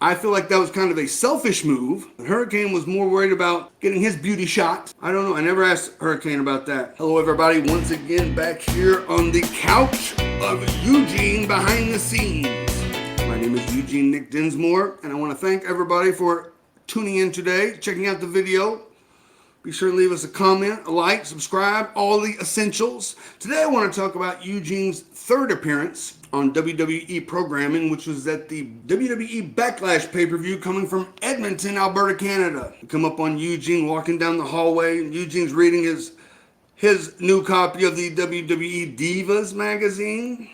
I feel like that was kind of a selfish move. Hurricane was more worried about getting his beauty shot. I don't know. I never asked Hurricane about that. Hello, everybody. Once again, back here on the couch of Eugene behind the scenes. My name is Eugene Nick Dinsmore, and I want to thank everybody for tuning in today, checking out the video. Be sure to leave us a comment, a like, subscribe, all the essentials. Today I want to talk about Eugene's third appearance on WWE programming, which was at the WWE Backlash pay-per-view coming from Edmonton, Alberta, Canada. We come up on Eugene walking down the hallway, and Eugene's reading his new copy of the WWE Divas magazine.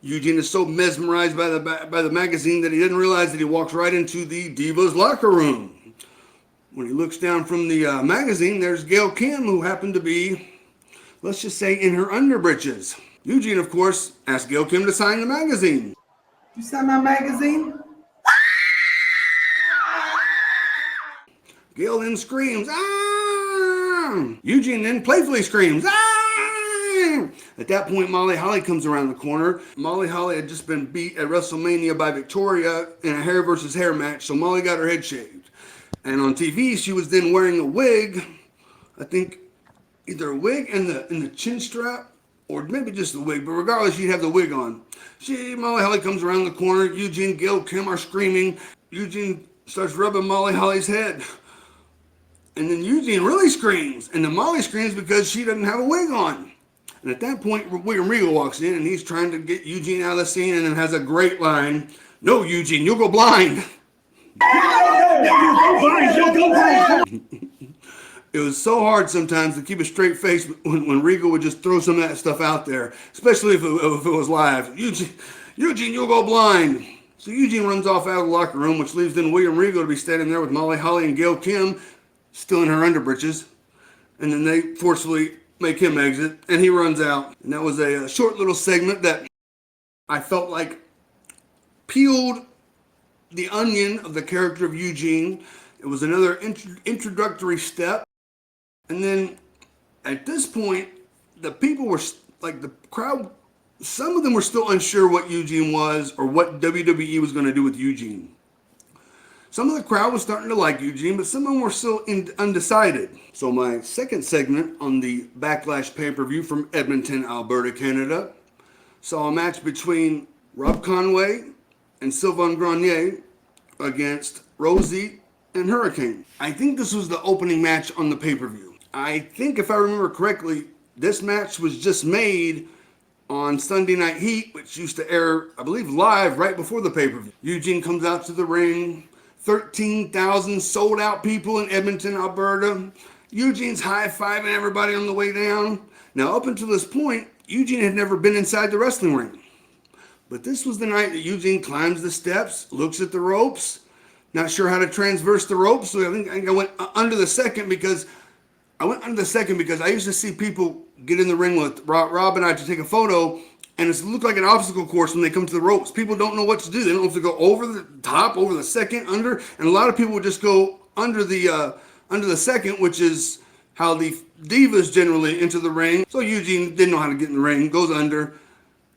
Eugene is so mesmerized by the magazine that he didn't realize that he walks right into the Divas locker room. When he looks down from the magazine, there's Gail Kim, who happened to be, let's just say, in her underbritches. Eugene, of course, asked Gail Kim to sign the magazine. You sign my magazine? Gail then screams, "Ah!" Eugene then playfully screams, "Ah!" At that point, Molly Holly comes around the corner. Molly Holly had just been beat at WrestleMania by Victoria in a hair versus hair match, so Molly got her head shaved. And on TV, she was then wearing a wig. I think either a wig and the chin strap, or maybe just the wig. But regardless, she'd have the wig on. Molly Holly comes around the corner. Eugene, Gail Kim are screaming. Eugene starts rubbing Molly Holly's head. And then Eugene really screams. And then Molly screams because she doesn't have a wig on. And at that point, William Regal walks in, and he's trying to get Eugene out of the scene, and then has a great line. "No, Eugene, you'll go blind." It was so hard sometimes to keep a straight face when Regal would just throw some of that stuff out there, especially if it was live. Eugene, you'll go blind. So Eugene runs off out of the locker room, which leaves then William Regal to be standing there with Molly Holly and Gail Kim, still in her underbritches. And then they forcefully make him exit, and he runs out. And that was a short little segment that I felt like peeled the onion of the character of Eugene. It was another introductory step. And then at this point, the people were like, the crowd, some of them were still unsure what Eugene was or what WWE was going to do with Eugene. Some of the crowd was starting to like Eugene, but some of them were still undecided. So my second segment on the Backlash pay-per-view from Edmonton, Alberta, Canada, saw a match between Rob Conway and Sylvain Grenier against Rosey and Hurricane. I think this was the opening match on the pay-per-view. I think, if I remember correctly, this match was just made on Sunday Night Heat, which used to air, I believe, live right before the pay-per-view. Eugene comes out to the ring. 13,000 sold-out people in Edmonton, Alberta. Eugene's high-fiving everybody on the way down. Now, up until this point, Eugene had never been inside the wrestling ring. But this was the night that Eugene climbs the steps, looks at the ropes, not sure how to transverse the ropes, so I think I went under the second because I used to see people get in the ring with Rob and I to take a photo, and it looked like an obstacle course when they come to the ropes. People don't know what to do. They don't know if to go over the top, over the second, under, and a lot of people would just go under the second, which is how the divas generally enter the ring. So Eugene didn't know how to get in the ring, goes under.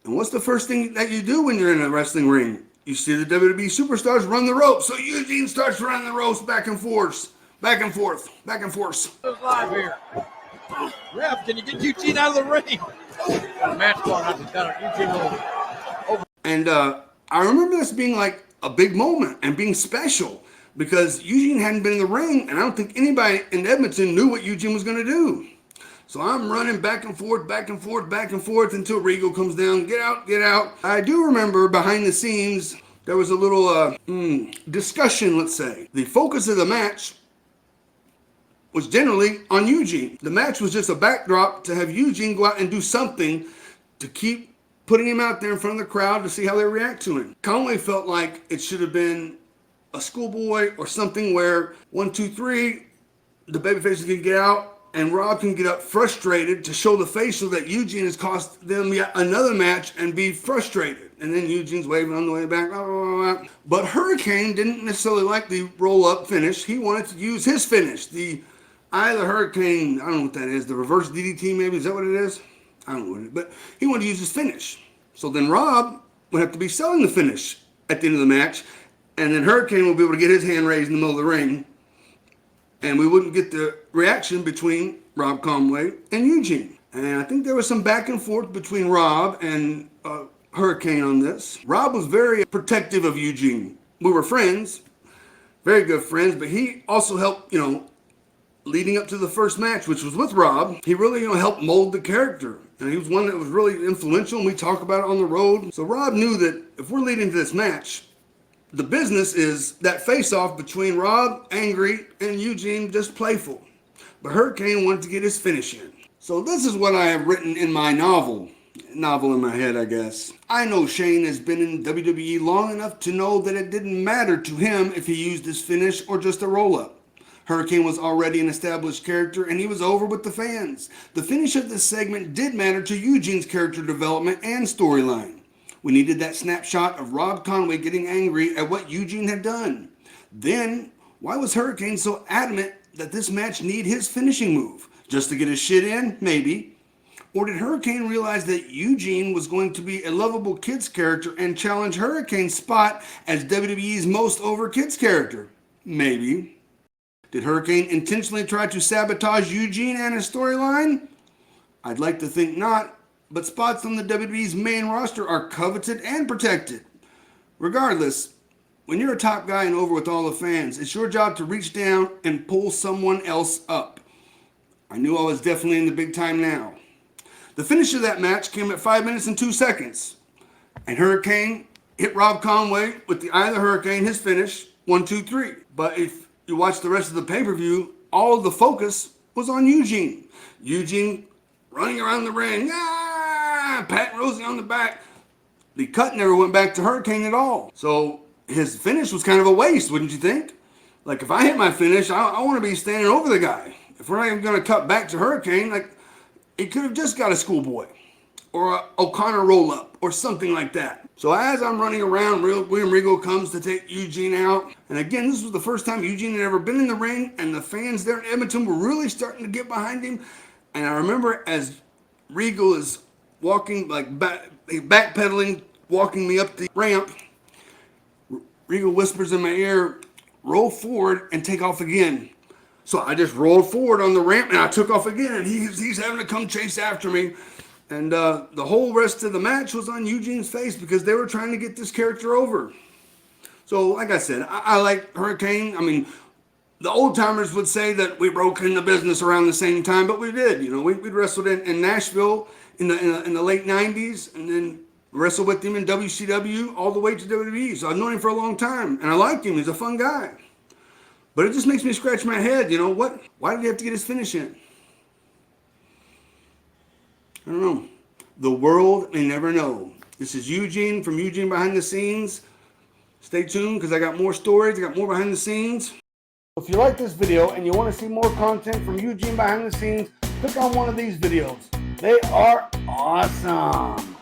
And what's the first thing that you do when you're in a wrestling ring? You see the WWE superstars run the ropes. So Eugene starts running the ropes back and forth, back and forth, back and forth. Live here. Ref, can you get Eugene out of the ring? Match going on the counter. Eugene over. And I remember this being like a big moment and being special because Eugene hadn't been in the ring, and I don't think anybody in Edmonton knew what Eugene was going to do. So I'm running back and forth, back and forth, back and forth until Regal comes down. Get out, get out. I do remember behind the scenes, there was a little discussion, let's say. The focus of the match was generally on Eugene. The match was just a backdrop to have Eugene go out and do something to keep putting him out there in front of the crowd to see how they react to him. Conway felt like it should have been a schoolboy or something where 1, 2, 3, the babyface can get out, and Rob can get up frustrated to show the face so that Eugene has cost them yet another match and be frustrated. And then Eugene's waving on the way back. Blah, blah, blah. But Hurricane didn't necessarily like the roll-up finish. He wanted to use his finish. The Eye of the Hurricane, I don't know what that is. The reverse DDT maybe? Is that what it is? I don't know what it is. But he wanted to use his finish. So then Rob would have to be selling the finish at the end of the match. And then Hurricane will be able to get his hand raised in the middle of the ring. And we wouldn't get the reaction between Rob Conway and Eugene. And I think there was some back and forth between Rob and Hurricane on this. Rob was very protective of Eugene. We were friends, very good friends, but he also helped, leading up to the first match, which was with Rob. He really, helped mold the character. And he was one that was really influential, and we talk about it on the road. So Rob knew that if we're leading to this match, the business is that face-off between Rob, angry, and Eugene, just playful. But Hurricane wanted to get his finish in. So this is what I have written in my novel in my head, I guess. I know Shane has been in WWE long enough to know that it didn't matter to him if he used his finish or just a roll-up. Hurricane was already an established character, and he was over with the fans. The finish of this segment did matter to Eugene's character development and storyline. We needed that snapshot of Rob Conway getting angry at what Eugene had done. Then, why was Hurricane so adamant that this match need his finishing move? Just to get his shit in? Maybe. Or did Hurricane realize that Eugene was going to be a lovable kids character and challenge Hurricane's spot as WWE's most over kids character? Maybe. Did Hurricane intentionally try to sabotage Eugene and his storyline? I'd like to think not. But spots on the WWE's main roster are coveted and protected. Regardless, when you're a top guy and over with all the fans, it's your job to reach down and pull someone else up. I knew I was definitely in the big time now. The finish of that match came at 5 minutes and 2 seconds. And Hurricane hit Rob Conway with the Eye of the Hurricane, his finish, 1, 2, 3. But if you watch the rest of the pay-per-view, all of the focus was on Eugene. Eugene running around the ring, pat Rosey on the back. The cut never went back to Hurricane at all. So his finish was kind of a waste, wouldn't you think? Like, if I hit my finish, I want to be standing over the guy. If we're not even going to cut back to Hurricane, like, it could have just got a schoolboy or a O'Connor roll-up or something like that. So as I'm running around, William Regal comes to take Eugene out. And again, this was the first time Eugene had ever been in the ring, and the fans there in Edmonton were really starting to get behind him. And I remember as Regal is walking, like backpedaling, walking me up the ramp, Regal whispers in my ear, roll forward and take off again. So I just rolled forward on the ramp and I took off again, and he's having to come chase after me. And the whole rest of the match was on Eugene's face because they were trying to get this character over. So like I said, I like Hurricane. I mean, the old timers would say that we broke in the business around the same time, but we did. We wrestled in Nashville in the late 90s, and then wrestled with him in WCW all the way to WWE. So I've known him for a long time, and I liked him. He's a fun guy. But it just makes me scratch my head. What? Why did he have to get his finish in? I don't know. The world may never know. This is Eugene from Eugene Behind the Scenes. Stay tuned because I got more stories. I got more behind the scenes. If you like this video and you want to see more content from Eugene Behind the Scenes, click on one of these videos. They are awesome.